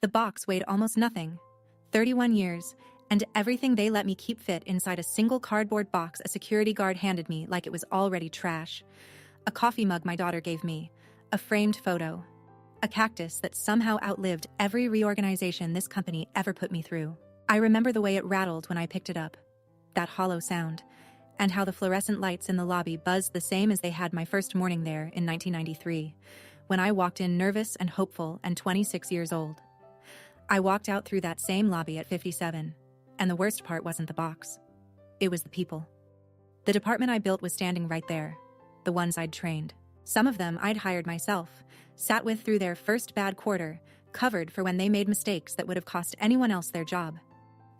The box weighed almost nothing. 31 years, and everything they let me keep fit inside a single cardboard box a security guard handed me like it was already trash. A coffee mug my daughter gave me, a framed photo, a cactus that somehow outlived every reorganization this company ever put me through. I remember the way it rattled when I picked it up, that hollow sound, and how the fluorescent lights in the lobby buzzed the same as they had my first morning there in 1993, when I walked in nervous and hopeful and 26 years old. I walked out through that same lobby at 57, and the worst part wasn't the box. It was the people. The department I built was standing right there, the ones I'd trained. Some of them I'd hired myself, sat with through their first bad quarter, covered for when they made mistakes that would have cost anyone else their job.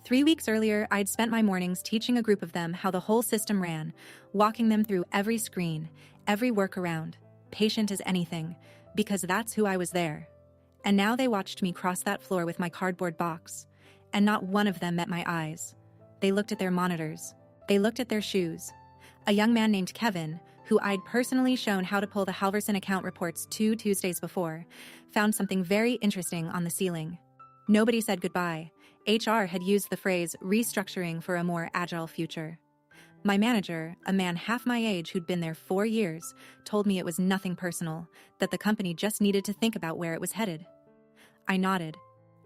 3 weeks earlier, I'd spent my mornings teaching a group of them how the whole system ran, walking them through every screen, every workaround, patient as anything, because that's who I was there. And now they watched me cross that floor with my cardboard box, and not one of them met my eyes. They looked at their monitors. They looked at their shoes. A young man named Kevin, who I'd personally shown how to pull the Halverson account reports 2 Tuesdays before, found something very interesting on the ceiling. Nobody said goodbye. HR had used the phrase restructuring for a more agile future. My manager, a man half my age who'd been there 4 years, told me it was nothing personal, that the company just needed to think about where it was headed. I nodded.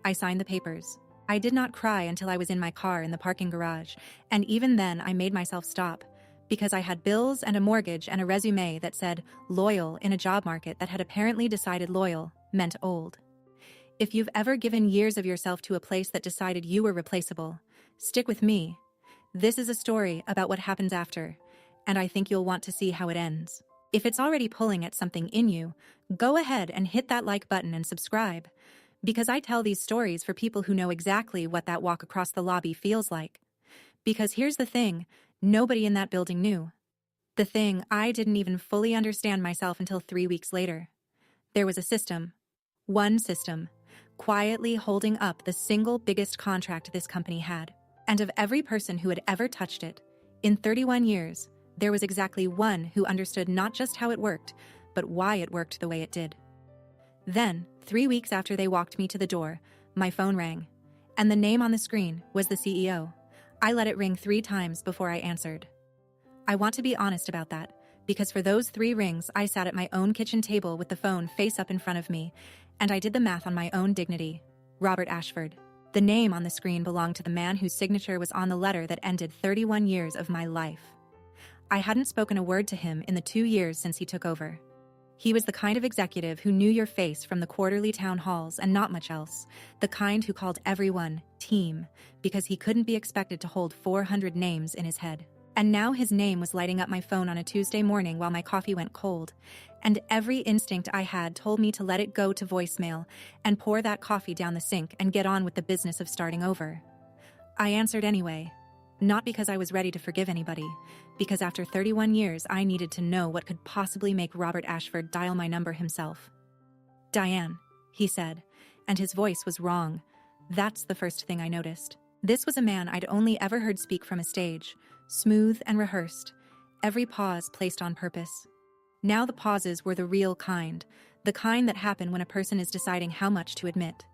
I signed the papers. I did not cry until I was in my car in the parking garage, and even then I made myself stop, because I had bills and a mortgage and a resume that said loyal in a job market that had apparently decided loyal meant old. If you've ever given years of yourself to a place that decided you were replaceable, stick with me. This is a story about what happens after, and I think you'll want to see how it ends. If it's already pulling at something in you, go ahead and hit that like button and subscribe, because I tell these stories for people who know exactly what that walk across the lobby feels like. Because here's the thing, nobody in that building knew. The thing, I didn't even fully understand myself until 3 weeks later. There was a system. One system, quietly holding up the single biggest contract this company had. And of every person who had ever touched it, in 31 years, there was exactly one who understood not just how it worked, but why it worked the way it did. Then, 3 weeks after they walked me to the door, my phone rang, and the name on the screen was the CEO. I let it ring 3 times before I answered. I want to be honest about that, because for those 3 rings, I sat at my own kitchen table with the phone face up in front of me, and I did the math on my own dignity. Robert Ashford. The name on the screen belonged to the man whose signature was on the letter that ended 31 years of my life. I hadn't spoken a word to him in the 2 years since he took over. He was the kind of executive who knew your face from the quarterly town halls and not much else, the kind who called everyone team because he couldn't be expected to hold 400 names in his head. And now his name was lighting up my phone on a Tuesday morning while my coffee went cold, and every instinct I had told me to let it go to voicemail and pour that coffee down the sink and get on with the business of starting over. I answered anyway, not because I was ready to forgive anybody, because after 31 years I needed to know what could possibly make Robert Ashford dial my number himself. "Diane," he said, and his voice was wrong. That's the first thing I noticed. This was a man I'd only ever heard speak from a stage, smooth and rehearsed, every pause placed on purpose. Now the pauses were the real kind, the kind that happen when a person is deciding how much to admit.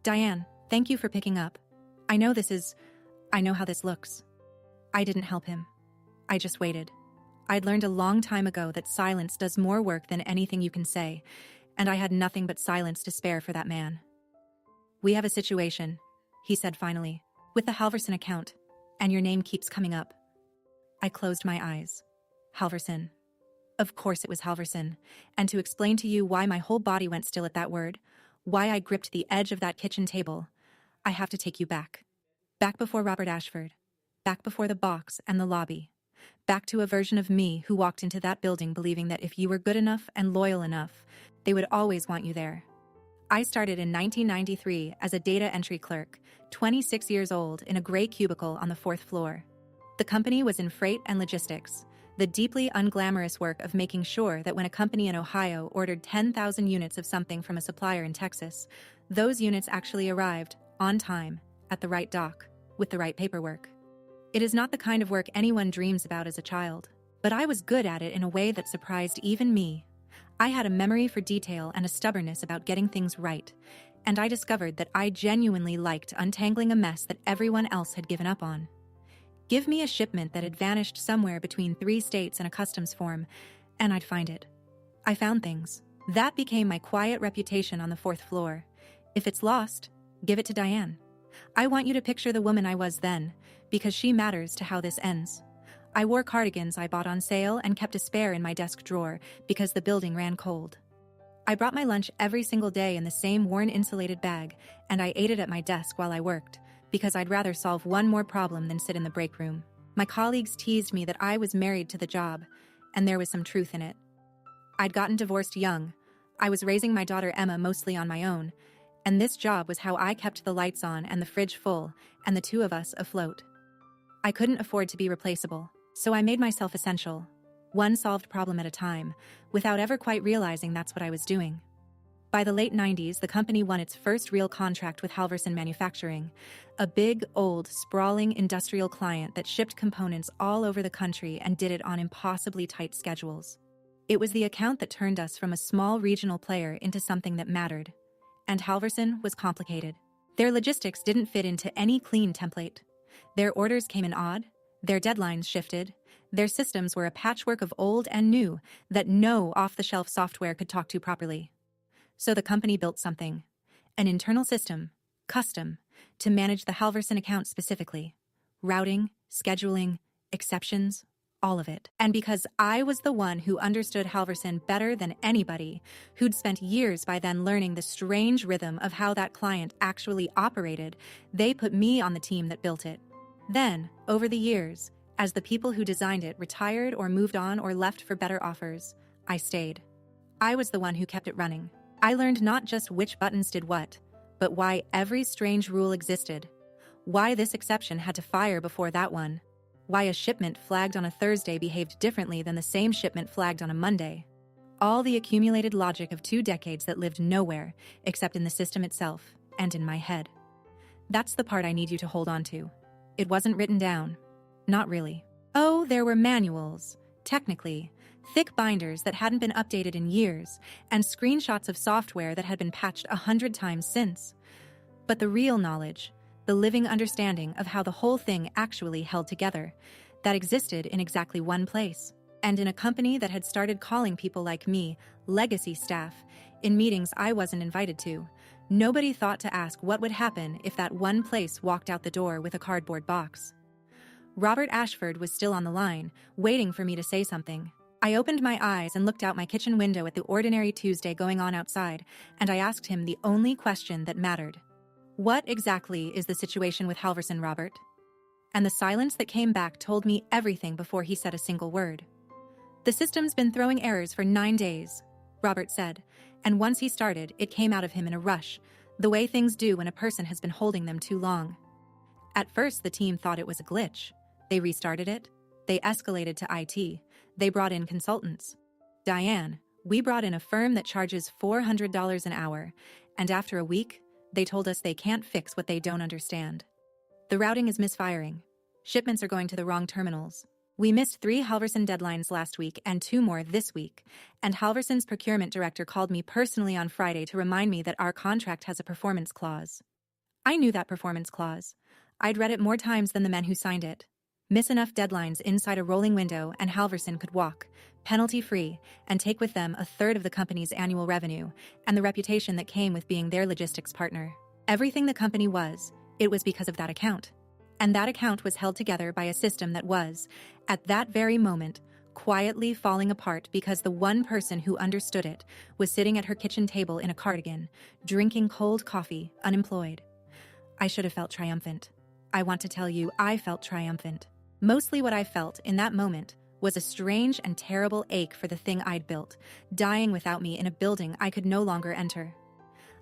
"Diane, thank you for picking up. I know how this looks." I didn't help him. I just waited. I'd learned a long time ago that silence does more work than anything you can say, and I had nothing but silence to spare for that man. "We have a situation," he said finally, "with the Halverson account, and your name keeps coming up." I closed my eyes. Halverson. Of course it was Halverson, and to explain to you why my whole body went still at that word, why I gripped the edge of that kitchen table, I have to take you back. Back before Robert Ashford. Back before the box and the lobby. Back to a version of me who walked into that building believing that if you were good enough and loyal enough, they would always want you there. I started in 1993 as a data entry clerk, 26 years old, in a gray cubicle on the 4th floor. The company was in freight and logistics, the deeply unglamorous work of making sure that when a company in Ohio ordered 10,000 units of something from a supplier in Texas, those units actually arrived, on time, at the right dock, with the right paperwork. It is not the kind of work anyone dreams about as a child, but I was good at it in a way that surprised even me. I had a memory for detail and a stubbornness about getting things right, and I discovered that I genuinely liked untangling a mess that everyone else had given up on. Give me a shipment that had vanished somewhere between 3 states in a customs form, and I'd find it. I found things. That became my quiet reputation on the 4th floor. If it's lost, give it to Diane. I want you to picture the woman I was then, because she matters to how this ends. I wore cardigans I bought on sale and kept a spare in my desk drawer because the building ran cold. I brought my lunch every single day in the same worn insulated bag, and I ate it at my desk while I worked, because I'd rather solve one more problem than sit in the break room. My colleagues teased me that I was married to the job, and there was some truth in it. I'd gotten divorced young. I was raising my daughter Emma mostly on my own, and this job was how I kept the lights on and the fridge full, and the 2 of us afloat. I couldn't afford to be replaceable, so I made myself essential, one solved problem at a time, without ever quite realizing that's what I was doing. By the late 90s, the company won its first real contract with Halverson Manufacturing, a big, old, sprawling industrial client that shipped components all over the country and did it on impossibly tight schedules. It was the account that turned us from a small regional player into something that mattered. And Halverson was complicated. Their logistics didn't fit into any clean template. Their orders came in odd, their deadlines shifted, their systems were a patchwork of old and new that no off-the-shelf software could talk to properly. So the company built something, an internal system, custom, to manage the Halverson account specifically. Routing, scheduling, exceptions, all of it. And because I was the one who understood Halverson better than anybody, who'd spent years by then learning the strange rhythm of how that client actually operated, they put me on the team that built it. Then, over the years, as the people who designed it retired or moved on or left for better offers, I stayed. I was the one who kept it running. I learned not just which buttons did what, but why every strange rule existed, why this exception had to fire before that one, why a shipment flagged on a Thursday behaved differently than the same shipment flagged on a Monday. All the accumulated logic of 2 decades that lived nowhere except in the system itself and in my head. That's the part I need you to hold on to. It wasn't written down. Not really. Oh, there were manuals, technically, thick binders that hadn't been updated in years, and screenshots of software that had been patched 100 times since. But the real knowledge, the living understanding of how the whole thing actually held together, that existed in exactly one place, and in a company that had started calling people like me legacy staff in meetings I wasn't invited to. Nobody thought to ask what would happen if that one place walked out the door with a cardboard box. Robert Ashford was still on the line, waiting for me to say something. I opened my eyes and looked out my kitchen window at the ordinary Tuesday going on outside, and I asked him the only question that mattered. What exactly is the situation with Halverson, Robert? And the silence that came back told me everything before he said a single word. The system's been throwing errors for 9 days, Robert said, and once he started, it came out of him in a rush, the way things do when a person has been holding them too long. At first, the team thought it was a glitch. They restarted it. They escalated to IT. They brought in consultants. Diane, we brought in a firm that charges $400 an hour, and after a week, they told us they can't fix what they don't understand. The routing is misfiring. Shipments are going to the wrong terminals. We missed 3 Halverson deadlines last week and 2 more this week, and Halverson's procurement director called me personally on Friday to remind me that our contract has a performance clause. I knew that performance clause. I'd read it more times than the men who signed it. Miss enough deadlines inside a rolling window and Halverson could walk, penalty-free, and take with them 1/3 of the company's annual revenue and the reputation that came with being their logistics partner. Everything the company was, it was because of that account. And that account was held together by a system that was, at that very moment, quietly falling apart because the one person who understood it was sitting at her kitchen table in a cardigan, drinking cold coffee, unemployed. I should have felt triumphant. I want to tell you, I felt triumphant. Mostly what I felt in that moment was a strange and terrible ache for the thing I'd built, dying without me in a building I could no longer enter.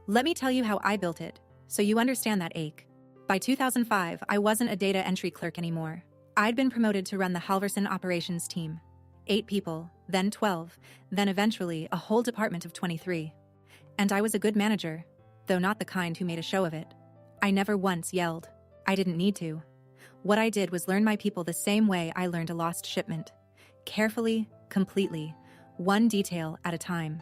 Let me tell you how I built it, so you understand that ache. By 2005, I wasn't a data entry clerk anymore. I'd been promoted to run the Halverson operations team. 8 people, then 12, then eventually a whole department of 23. And I was a good manager, though not the kind who made a show of it. I never once yelled. I didn't need to. What I did was learn my people the same way I learned a lost shipment. Carefully, completely, one detail at a time.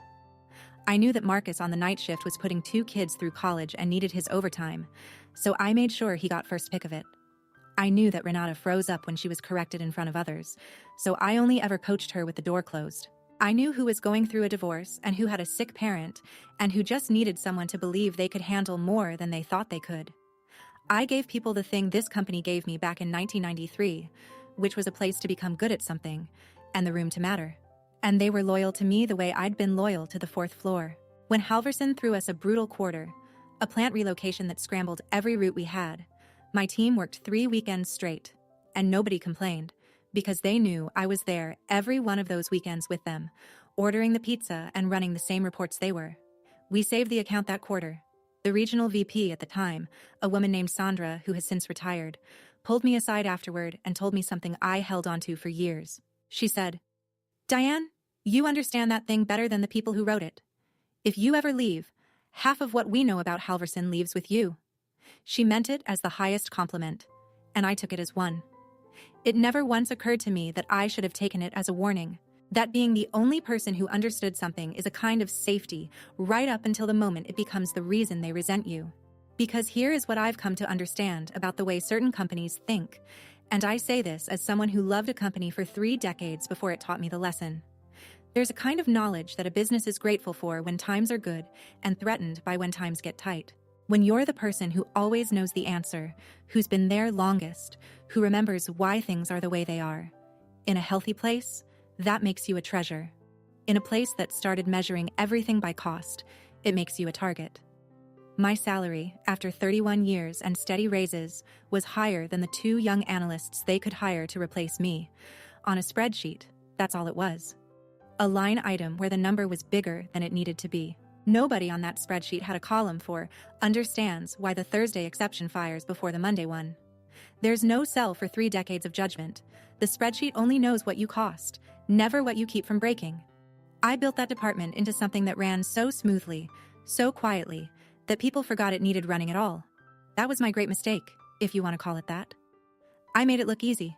I knew that Marcus on the night shift was putting 2 kids through college and needed his overtime, so I made sure he got first pick of it. I knew that Renata froze up when she was corrected in front of others, so I only ever coached her with the door closed. I knew who was going through a divorce and who had a sick parent and who just needed someone to believe they could handle more than they thought they could. I gave people the thing this company gave me back in 1993, which was a place to become good at something and the room to matter. And they were loyal to me the way I'd been loyal to the 4th floor. When Halverson threw us a brutal quarter, a plant relocation that scrambled every route we had, my team worked 3 weekends straight, and nobody complained, because they knew I was there every one of those weekends with them, ordering the pizza and running the same reports they were. We saved the account that quarter. The regional VP at the time, a woman named Sandra who has since retired, pulled me aside afterward and told me something I held onto for years. She said, "Diane, you understand that thing better than the people who wrote it. If you ever leave, half of what we know about Halverson leaves with you." She meant it as the highest compliment, and I took it as one. It never once occurred to me that I should have taken it as a warning, that being the only person who understood something is a kind of safety right up until the moment it becomes the reason they resent you. Because here is what I've come to understand about the way certain companies think, and I say this as someone who loved a company for 3 decades before it taught me the lesson. There's a kind of knowledge that a business is grateful for when times are good and threatened by when times get tight. When you're the person who always knows the answer, who's been there longest, who remembers why things are the way they are. In a healthy place, that makes you a treasure. In a place that started measuring everything by cost, it makes you a target. My salary, after 31 years and steady raises, was higher than the 2 young analysts they could hire to replace me. On a spreadsheet, that's all it was. A line item where the number was bigger than it needed to be. Nobody on that spreadsheet had a column for understands why the Thursday exception fires before the Monday one. There's no cell for 3 decades of judgment. The spreadsheet only knows what you cost, never what you keep from breaking. I built that department into something that ran so smoothly, so quietly, that people forgot it needed running at all. That was my great mistake, if you want to call it that. I made it look easy.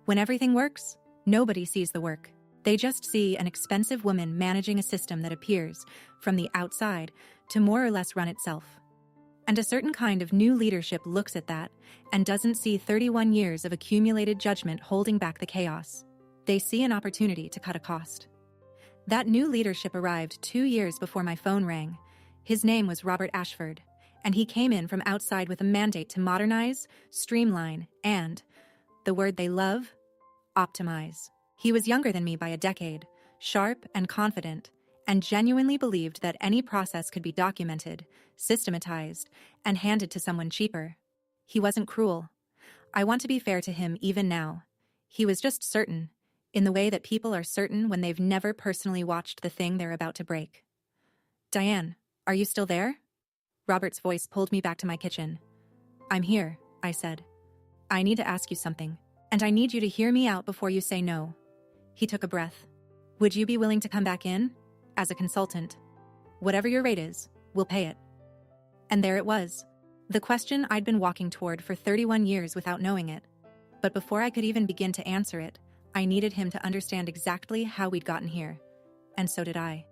When everything works, nobody sees the work. They just see an expensive woman managing a system that appears, from the outside, to more or less run itself. And a certain kind of new leadership looks at that and doesn't see 31 years of accumulated judgment holding back the chaos. They see an opportunity to cut a cost. That new leadership arrived 2 years before my phone rang. His name was Robert Ashford, and he came in from outside with a mandate to modernize, streamline, and, the word they love, optimize. He was younger than me by a decade, sharp and confident, and genuinely believed that any process could be documented, systematized, and handed to someone cheaper. He wasn't cruel. I want to be fair to him even now. He was just certain, in the way that people are certain when they've never personally watched the thing they're about to break. "Diane, are you still there?" Robert's voice pulled me back to my kitchen. "I'm here," I said. "I need to ask you something, and I need you to hear me out before you say no." He took a breath. "Would you be willing to come back in? As a consultant. Whatever your rate is, we'll pay it." And there it was. The question I'd been walking toward for 31 years without knowing it. But before I could even begin to answer it, I needed him to understand exactly how we'd gotten here. And so did I.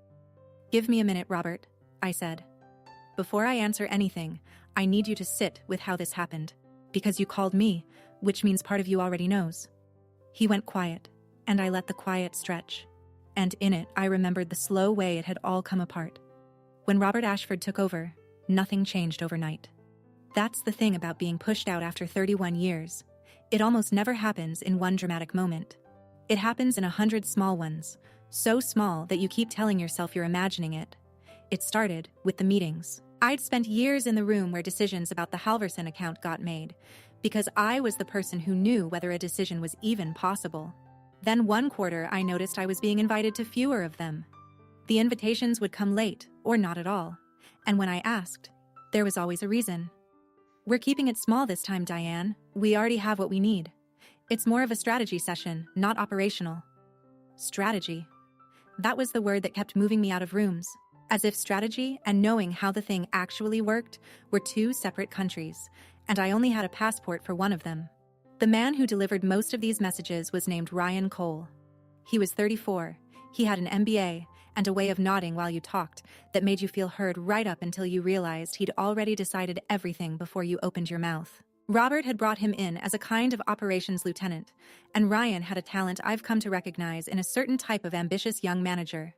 "Give me a minute, Robert," I said. "Before I answer anything, I need you to sit with how this happened. Because you called me, which means part of you already knows." He went quiet, and I let the quiet stretch. And in it, I remembered the slow way it had all come apart. When Robert Ashford took over, nothing changed overnight. That's the thing about being pushed out after 31 years. It almost never happens in one dramatic moment. It happens in 100 small ones, so small that you keep telling yourself you're imagining it. It started with the meetings. I'd spent years in the room where decisions about the Halverson account got made, because I was the person who knew whether a decision was even possible. Then one quarter, I noticed I was being invited to fewer of them. The invitations would come late, or not at all. And when I asked, there was always a reason. "We're keeping it small this time, Diane. We already have what we need. It's more of a strategy session, not operational." Strategy. That was the word that kept moving me out of rooms, as if strategy and knowing how the thing actually worked were 2 separate countries, and I only had a passport for one of them. The man who delivered most of these messages was named Ryan Cole. He was 34, he had an MBA, and a way of nodding while you talked that made you feel heard right up until you realized he'd already decided everything before you opened your mouth. Robert had brought him in as a kind of operations lieutenant, and Ryan had a talent I've come to recognize in a certain type of ambitious young manager.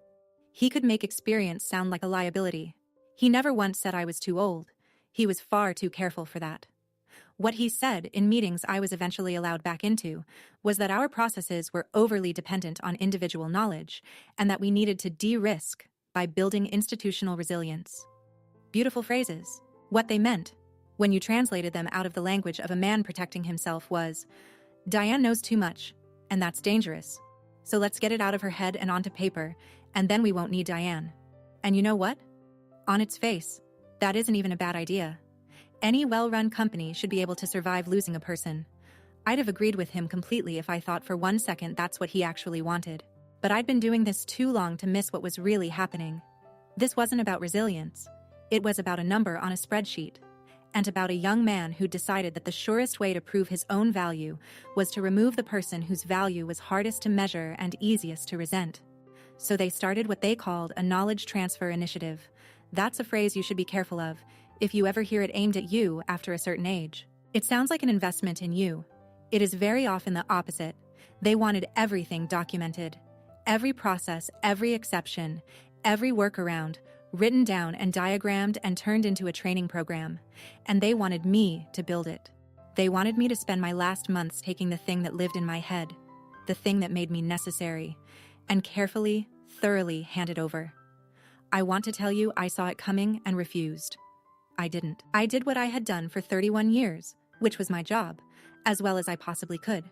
He could make experience sound like a liability. He never once said I was too old. He was far too careful for that. What he said in meetings I was eventually allowed back into was that our processes were overly dependent on individual knowledge and that we needed to de-risk by building institutional resilience. Beautiful phrases. What they meant, when you translated them out of the language of a man protecting himself, was, Diane knows too much, and that's dangerous. So let's get it out of her head and onto paper, and then we won't need Diane. And you know what? On its face, that isn't even a bad idea. Any well-run company should be able to survive losing a person. I'd have agreed with him completely if I thought for 1 second that's what he actually wanted. But I'd been doing this too long to miss what was really happening. This wasn't about resilience. It was about a number on a spreadsheet. And about a young man who decided that the surest way to prove his own value was to remove the person whose value was hardest to measure and easiest to resent. So they started what they called a knowledge transfer initiative. That's a phrase you should be careful of if you ever hear it aimed at you after a certain age. It sounds like an investment in you. It is very often the opposite. They wanted everything documented. Every process, every exception, every workaround, written down and diagrammed and turned into a training program. And they wanted me to build it. They wanted me to spend my last months taking the thing that lived in my head, the thing that made me necessary, and carefully, thoroughly hand it over. I want to tell you I saw it coming and refused. I didn't. I did what I had done for 31 years, which was my job, as well as I possibly could.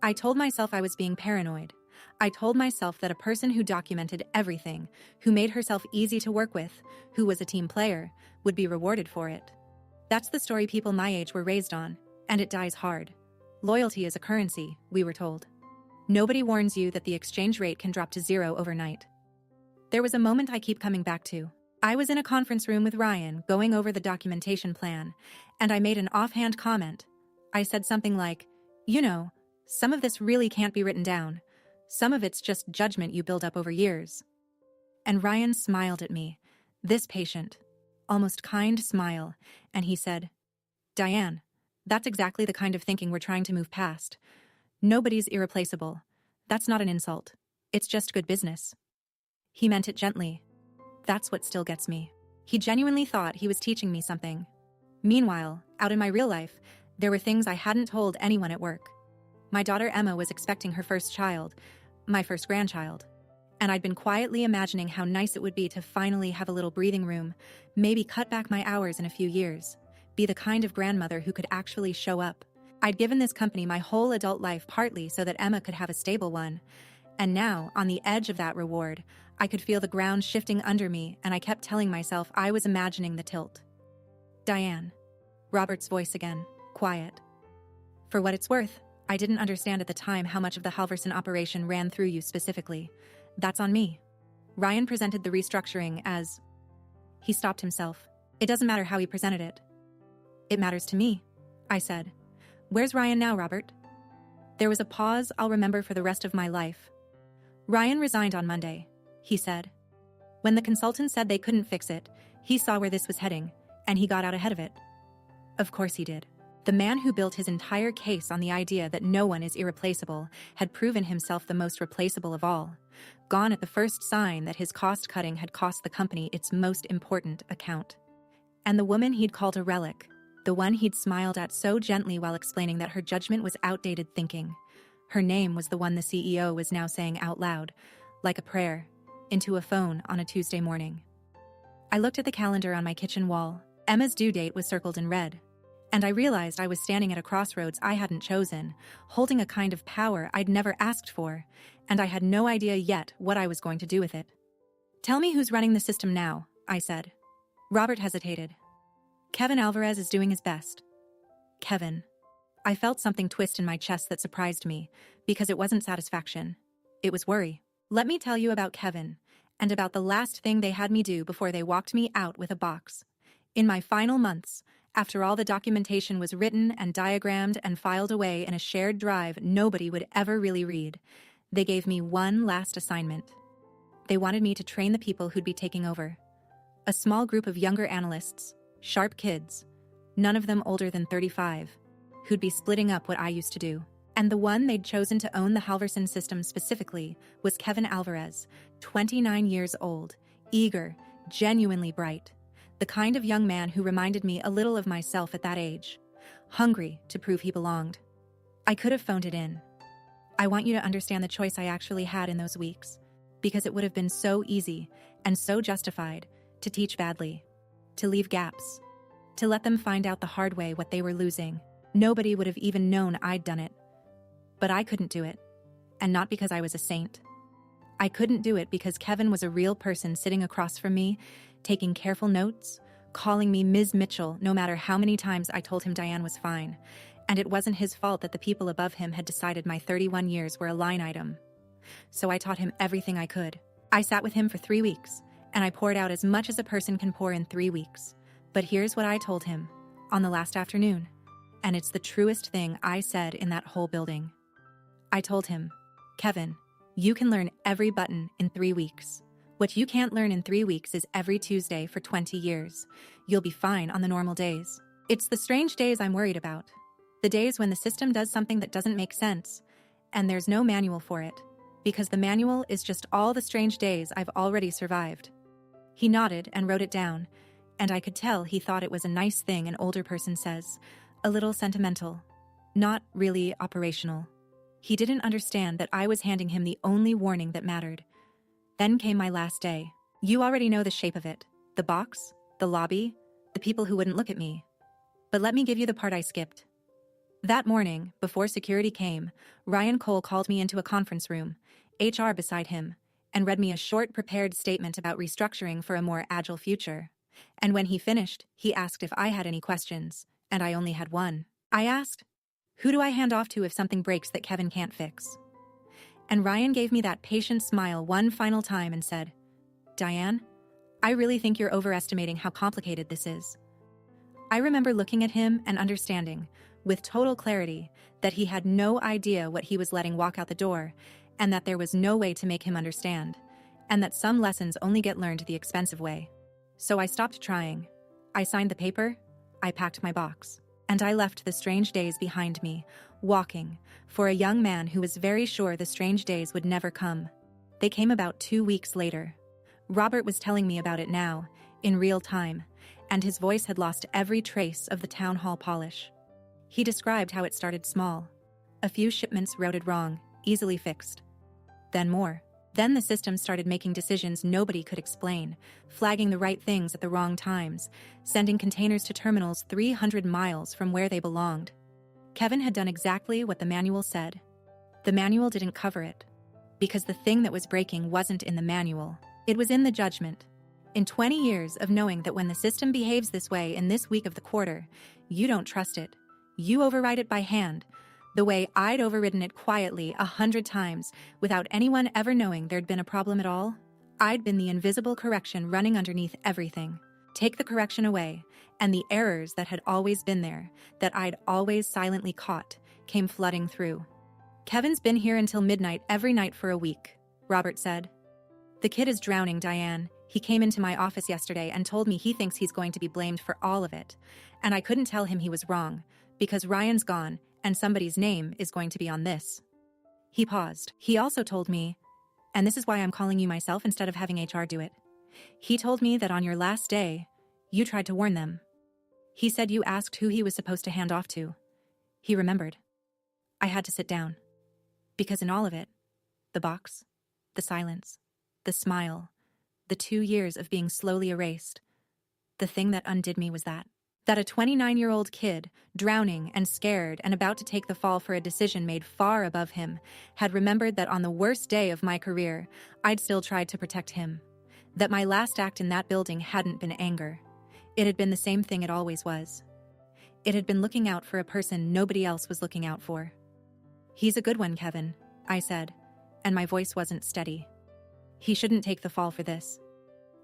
I told myself I was being paranoid. I told myself that a person who documented everything, who made herself easy to work with, who was a team player, would be rewarded for it. That's the story people my age were raised on, and it dies hard. Loyalty is a currency, we were told. Nobody warns you that the exchange rate can drop to zero overnight. There was a moment I keep coming back to. I was in a conference room with Ryan going over the documentation plan, and I made an offhand comment. I said something like, you know, some of this really can't be written down. Some of it's just judgment you build up over years. And Ryan smiled at me, this patient, almost kind smile, and he said, Diane, that's exactly the kind of thinking we're trying to move past. Nobody's irreplaceable. That's not an insult. It's just good business. He meant it gently. That's what still gets me. He genuinely thought he was teaching me something. Meanwhile, out in my real life, there were things I hadn't told anyone at work. My daughter Emma was expecting her first child, my first grandchild. And I'd been quietly imagining how nice it would be to finally have a little breathing room, maybe cut back my hours in a few years, be the kind of grandmother who could actually show up. I'd given this company my whole adult life partly so that Emma could have a stable one. And now, on the edge of that reward, I could feel the ground shifting under me, and I kept telling myself I was imagining the tilt. Diane. Robert's voice again, quiet. For what it's worth, I didn't understand at the time how much of the Halverson operation ran through you specifically. That's on me. Ryan presented the restructuring as... He stopped himself. It doesn't matter how he presented it. It matters to me, I said. Where's Ryan now, Robert? There was a pause I'll remember for the rest of my life. Ryan resigned on Monday, he said. When the consultant said they couldn't fix it, he saw where this was heading, and he got out ahead of it. Of course he did. The man who built his entire case on the idea that no one is irreplaceable had proven himself the most replaceable of all, gone at the first sign that his cost-cutting had cost the company its most important account. And the woman he'd called a relic, the one he'd smiled at so gently while explaining that her judgment was outdated thinking, her name was the one the CEO was now saying out loud, like a prayer, into a phone on a Tuesday morning. I looked at the calendar on my kitchen wall. Emma's due date was circled in red. And I realized I was standing at a crossroads I hadn't chosen, holding a kind of power I'd never asked for, and I had no idea yet what I was going to do with it. Tell me who's running the system now, I said. Robert hesitated. Kevin Alvarez is doing his best. Kevin. I felt something twist in my chest that surprised me, because it wasn't satisfaction. It was worry. Let me tell you about Kevin, and about the last thing they had me do before they walked me out with a box. In my final months, after all the documentation was written and diagrammed and filed away in a shared drive nobody would ever really read, they gave me one last assignment. They wanted me to train the people who'd be taking over. A small group of younger analysts, sharp kids, none of them older than 35, who'd be splitting up what I used to do. And the one they'd chosen to own the Halverson system specifically was Kevin Alvarez, 29 years old, eager, genuinely bright. The kind of young man who reminded me a little of myself at that age, hungry to prove he belonged. I could have phoned it in. I want you to understand the choice I actually had in those weeks, because it would have been so easy and so justified to teach badly, to leave gaps, to let them find out the hard way what they were losing. Nobody would have even known I'd done it. But I couldn't do it, and not because I was a saint. I couldn't do it because Kevin was a real person sitting across from me, taking careful notes, calling me Ms. Mitchell no matter how many times I told him Diane was fine, and it wasn't his fault that the people above him had decided my 31 years were a line item. So I taught him everything I could. I sat with him for 3 weeks, and I poured out as much as a person can pour in 3 weeks. But here's what I told him on the last afternoon, and it's the truest thing I said in that whole building. I told him, Kevin, you can learn every button in 3 weeks. What you can't learn in 3 weeks is every Tuesday for 20 years. You'll be fine on the normal days. It's the strange days I'm worried about. The days when the system does something that doesn't make sense, and there's no manual for it, because the manual is just all the strange days I've already survived. He nodded and wrote it down, and I could tell he thought it was a nice thing an older person says, a little sentimental, not really operational. He didn't understand that I was handing him the only warning that mattered. Then came my last day. You already know the shape of it. The box, the lobby, the people who wouldn't look at me. But let me give you the part I skipped. That morning, before security came, Ryan Cole called me into a conference room, HR beside him, and read me a short prepared statement about restructuring for a more agile future. And when he finished, he asked if I had any questions, and I only had one. I asked, who do I hand off to if something breaks that Kevin can't fix? And Ryan gave me that patient smile one final time and said, Diane, I really think you're overestimating how complicated this is. I remember looking at him and understanding, with total clarity, that he had no idea what he was letting walk out the door, and that there was no way to make him understand, and that some lessons only get learned the expensive way. So I stopped trying. I signed the paper, I packed my box, and I left the strange days behind me, walking, for a young man who was very sure the strange days would never come. They came about 2 weeks later. Robert was telling me about it now, in real time, and his voice had lost every trace of the town hall polish. He described how it started small. A few shipments routed wrong, easily fixed. Then more. Then the system started making decisions nobody could explain, flagging the right things at the wrong times, sending containers to terminals 300 miles from where they belonged. Kevin had done exactly what the manual said. The manual didn't cover it, because the thing that was breaking wasn't in the manual. It was in the judgment. In 20 years of knowing that when the system behaves this way in this week of the quarter, you don't trust it. You override it by hand, the way I'd overridden it quietly 100 times without anyone ever knowing there'd been a problem at all. I'd been the invisible correction running underneath everything. Take the correction away, and the errors that had always been there, that I'd always silently caught, came flooding through. Kevin's been here until midnight every night for a week, Robert said. The kid is drowning, Diane. He came into my office yesterday and told me he thinks he's going to be blamed for all of it. And I couldn't tell him he was wrong, because Ryan's gone, and somebody's name is going to be on this. He paused. He also told me, and this is why I'm calling you myself instead of having HR do it. He told me that on your last day, you tried to warn them. He said you asked who he was supposed to hand off to. He remembered. I had to sit down. Because in all of it, the box, the silence, the smile, the 2 years of being slowly erased, the thing that undid me was that a 29-year-old kid, drowning and scared and about to take the fall for a decision made far above him, had remembered that on the worst day of my career, I'd still tried to protect him. That my last act in that building hadn't been anger. It had been the same thing it always was. It had been looking out for a person nobody else was looking out for. He's a good one, Kevin, I said, and my voice wasn't steady. He shouldn't take the fall for this.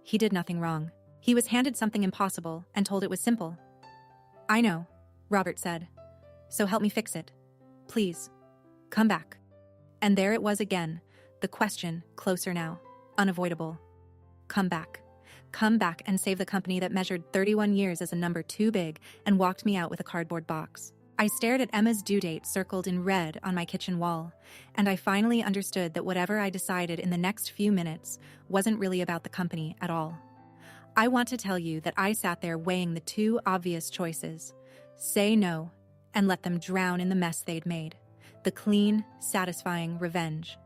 He did nothing wrong. He was handed something impossible and told it was simple. I know, Robert said. So help me fix it. Please, come back. And there it was again, the question, closer now. unavoidable. Come back. Come back and save the company that measured 31 years as a number too big and walked me out with a cardboard box. I stared at Emma's due date circled in red on my kitchen wall, and I finally understood that whatever I decided in the next few minutes wasn't really about the company at all. I want to tell you that I sat there weighing the two obvious choices: say no and let them drown in the mess they'd made, the clean, satisfying revenge.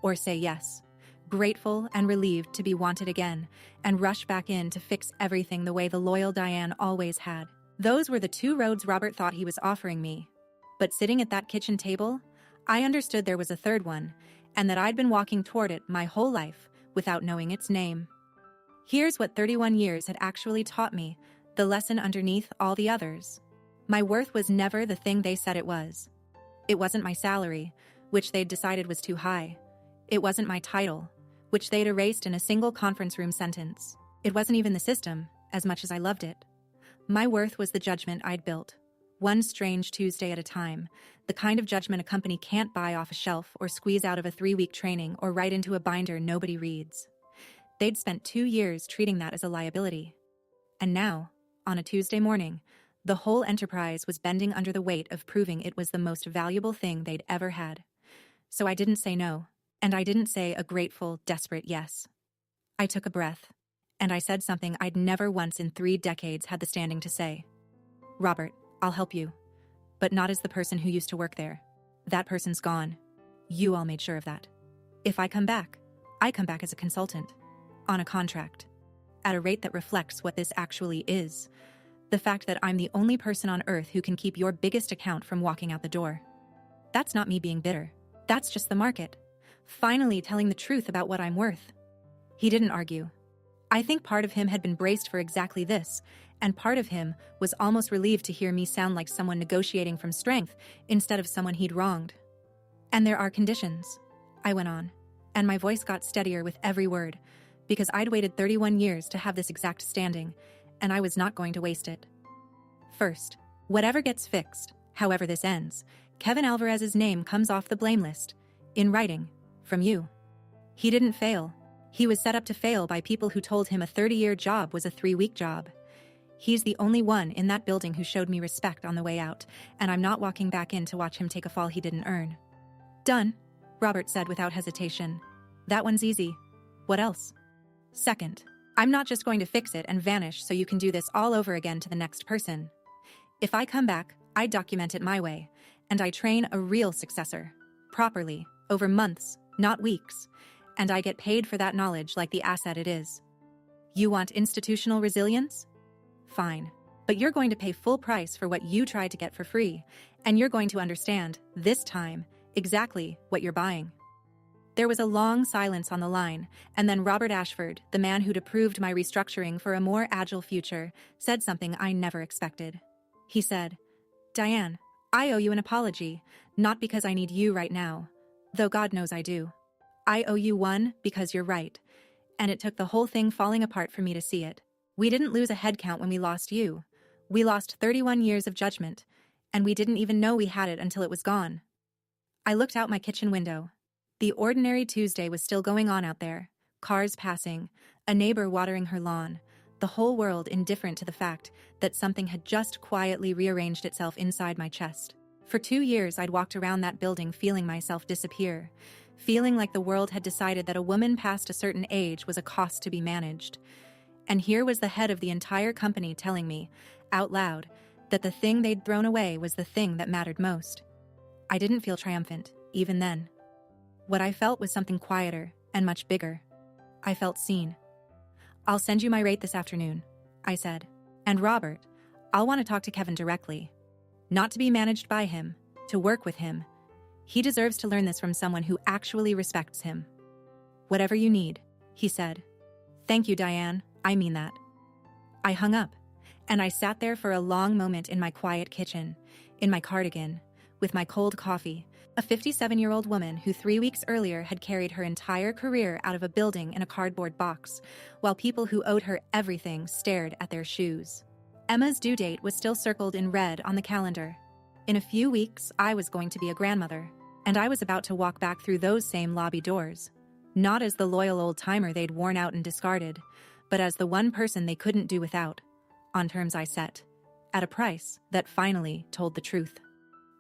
Or say yes, grateful and relieved to be wanted again, and rush back in to fix everything the way the loyal Diane always had. Those were the two roads Robert thought he was offering me. But sitting at that kitchen table, I understood there was a third one, and that I'd been walking toward it my whole life without knowing its name. Here's what 31 years had actually taught me, the lesson underneath all the others. My worth was never the thing they said it was. It wasn't my salary, which they'd decided was too high. It wasn't my title, which they'd erased in a single conference room sentence. It wasn't even the system, as much as I loved it. My worth was the judgment I'd built, one strange Tuesday at a time, the kind of judgment a company can't buy off a shelf or squeeze out of a 3-week training or write into a binder nobody reads. They'd spent 2 years treating that as a liability. And now, on a Tuesday morning, the whole enterprise was bending under the weight of proving it was the most valuable thing they'd ever had. So I didn't say no, and I didn't say a grateful, desperate yes. I took a breath, and I said something I'd never once in 3 decades had the standing to say. Robert, I'll help you, but not as the person who used to work there. That person's gone. You all made sure of that. If I come back as a consultant, on a contract, at a rate that reflects what this actually is, the fact that I'm the only person on earth who can keep your biggest account from walking out the door. That's not me being bitter. That's just the market. Finally telling the truth about what I'm worth. He didn't argue. I think part of him had been braced for exactly this, and part of him was almost relieved to hear me sound like someone negotiating from strength instead of someone he'd wronged. And there are conditions, I went on, and my voice got steadier with every word, because I'd waited 31 years to have this exact standing, and I was not going to waste it. First, whatever gets fixed, however this ends, Kevin Alvarez's name comes off the blame list, in writing, from you. He didn't fail. He was set up to fail by people who told him a 30-year job was a 3-week job. He's the only one in that building who showed me respect on the way out, and I'm not walking back in to watch him take a fall he didn't earn. Done, Robert said without hesitation. That one's easy. What else? Second, I'm not just going to fix it and vanish so you can do this all over again to the next person. If I come back, I document it my way, and I train a real successor, properly, over months, not weeks, and I get paid for that knowledge like the asset it is. You want institutional resilience? Fine, but you're going to pay full price for what you tried to get for free, and you're going to understand, this time, exactly what you're buying. There was a long silence on the line, and then Robert Ashford, the man who'd approved my restructuring for a more agile future, said something I never expected. He said, Diane, I owe you an apology, not because I need you right now, though God knows I do. I owe you one because you're right, and it took the whole thing falling apart for me to see it. We didn't lose a head count when we lost you. We lost 31 years of judgment, and we didn't even know we had it until it was gone. I looked out my kitchen window. The ordinary Tuesday was still going on out there, cars passing, a neighbor watering her lawn, the whole world indifferent to the fact that something had just quietly rearranged itself inside my chest. For 2 years I'd walked around that building feeling myself disappear, feeling like the world had decided that a woman past a certain age was a cost to be managed. And here was the head of the entire company telling me, out loud, that the thing they'd thrown away was the thing that mattered most. I didn't feel triumphant, even then. What I felt was something quieter and much bigger. I felt seen. I'll send you my rate this afternoon, I said. And Robert, I'll want to talk to Kevin directly. Not to be managed by him, to work with him. He deserves to learn this from someone who actually respects him. Whatever you need, he said. Thank you, Diane, I mean that. I hung up, and I sat there for a long moment in my quiet kitchen, in my cardigan, with my cold coffee, a 57-year-old woman who 3 weeks earlier had carried her entire career out of a building in a cardboard box, while people who owed her everything stared at their shoes. Emma's due date was still circled in red on the calendar. In a few weeks, I was going to be a grandmother, and I was about to walk back through those same lobby doors. Not as the loyal old-timer they'd worn out and discarded, but as the one person they couldn't do without, on terms I set, at a price that finally told the truth.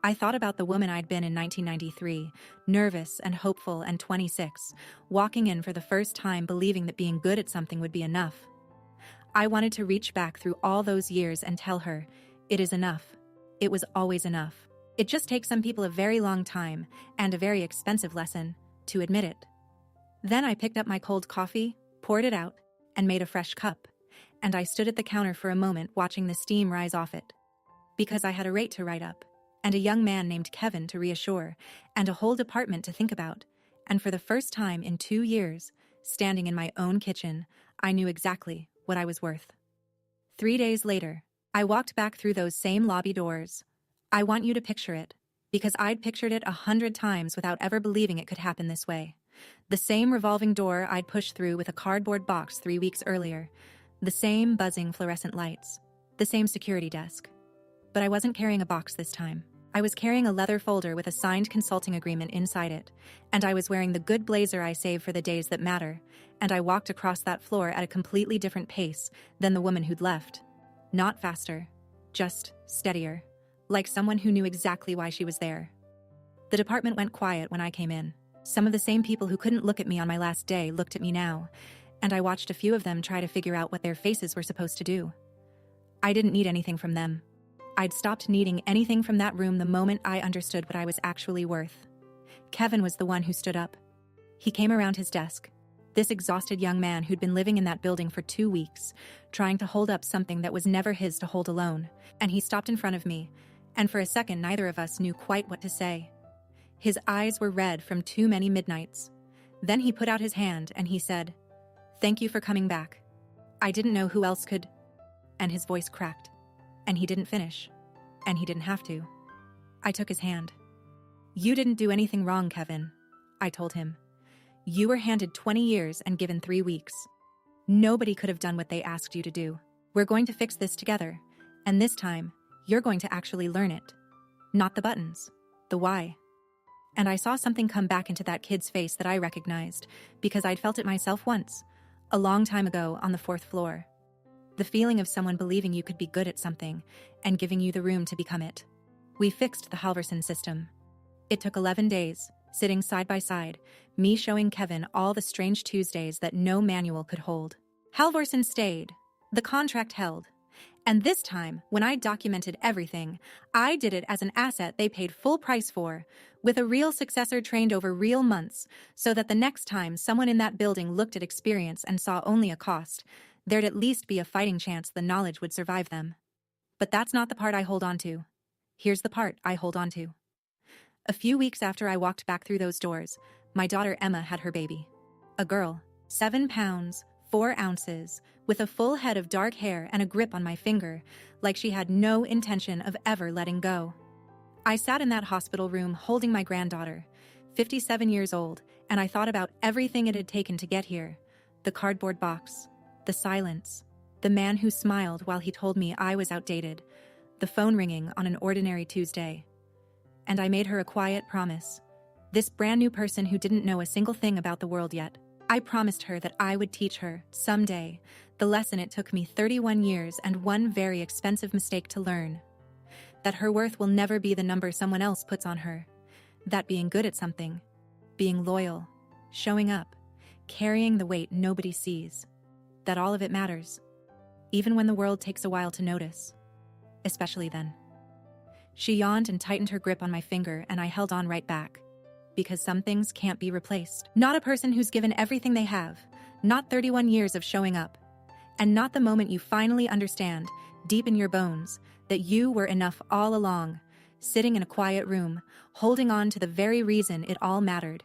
I thought about the woman I'd been in 1993, nervous and hopeful and 26, walking in for the first time believing that being good at something would be enough. I wanted to reach back through all those years and tell her, it is enough. It was always enough. It just takes some people a very long time, and a very expensive lesson, to admit it. Then I picked up my cold coffee, poured it out, and made a fresh cup, and I stood at the counter for a moment watching the steam rise off it. Because I had a rate to write up, and a young man named Kevin to reassure, and a whole department to think about, and for the first time in 2 years, standing in my own kitchen, I knew exactly what I was worth. 3 days later, I walked back through those same lobby doors. I want you to picture it, because I'd pictured it 100 times without ever believing it could happen this way. The same revolving door I'd pushed through with a cardboard box 3 weeks earlier, the same buzzing fluorescent lights, the same security desk. But I wasn't carrying a box this time. I was carrying a leather folder with a signed consulting agreement inside it, and I was wearing the good blazer I save for the days that matter, and I walked across that floor at a completely different pace than the woman who'd left. Not faster, just steadier, like someone who knew exactly why she was there. The department went quiet when I came in. Some of the same people who couldn't look at me on my last day looked at me now, and I watched a few of them try to figure out what their faces were supposed to do. I didn't need anything from them. I'd stopped needing anything from that room the moment I understood what I was actually worth. Kevin was the one who stood up. He came around his desk, this exhausted young man who'd been living in that building for 2 weeks, trying to hold up something that was never his to hold alone, and he stopped in front of me, and for a second neither of us knew quite what to say. His eyes were red from too many midnights. Then he put out his hand and he said, "Thank you for coming back. I didn't know who else could..." And his voice cracked. And he didn't finish. And he didn't have to. I took his hand. "You didn't do anything wrong, Kevin," I told him. "You were handed 20 years and given 3 weeks. Nobody could have done what they asked you to do. We're going to fix this together. And this time, you're going to actually learn it. Not the buttons, the why." And I saw something come back into that kid's face that I recognized, because I'd felt it myself once, a long time ago on the 4th floor. The feeling of someone believing you could be good at something and giving you the room to become it. We fixed the Halvorsen system. It took 11 days, sitting side by side, me showing Kevin all the strange Tuesdays that no manual could hold. Halvorsen stayed. The contract held. And this time, when I documented everything, I did it as an asset they paid full price for, with a real successor trained over real months, so that the next time someone in that building looked at experience and saw only a cost, there'd at least be a fighting chance the knowledge would survive them. But that's not the part I hold on to. Here's the part I hold on to. A few weeks after I walked back through those doors, my daughter Emma had her baby. A girl, 7 pounds, 4 ounces, with a full head of dark hair and a grip on my finger, like she had no intention of ever letting go. I sat in that hospital room holding my granddaughter, 57 years old, and I thought about everything it had taken to get here. The cardboard box, the silence, the man who smiled while he told me I was outdated, the phone ringing on an ordinary Tuesday. And I made her a quiet promise. This brand new person who didn't know a single thing about the world yet. I promised her that I would teach her, someday, the lesson it took me 31 years and one very expensive mistake to learn. That her worth will never be the number someone else puts on her. That being good at something, being loyal, showing up, carrying the weight nobody sees, that all of it matters, even when the world takes a while to notice. Especially then. She yawned and tightened her grip on my finger, and I held on right back. Because some things can't be replaced. Not a person who's given everything they have, not 31 years of showing up, and not the moment you finally understand, deep in your bones, that you were enough all along, sitting in a quiet room, holding on to the very reason it all mattered.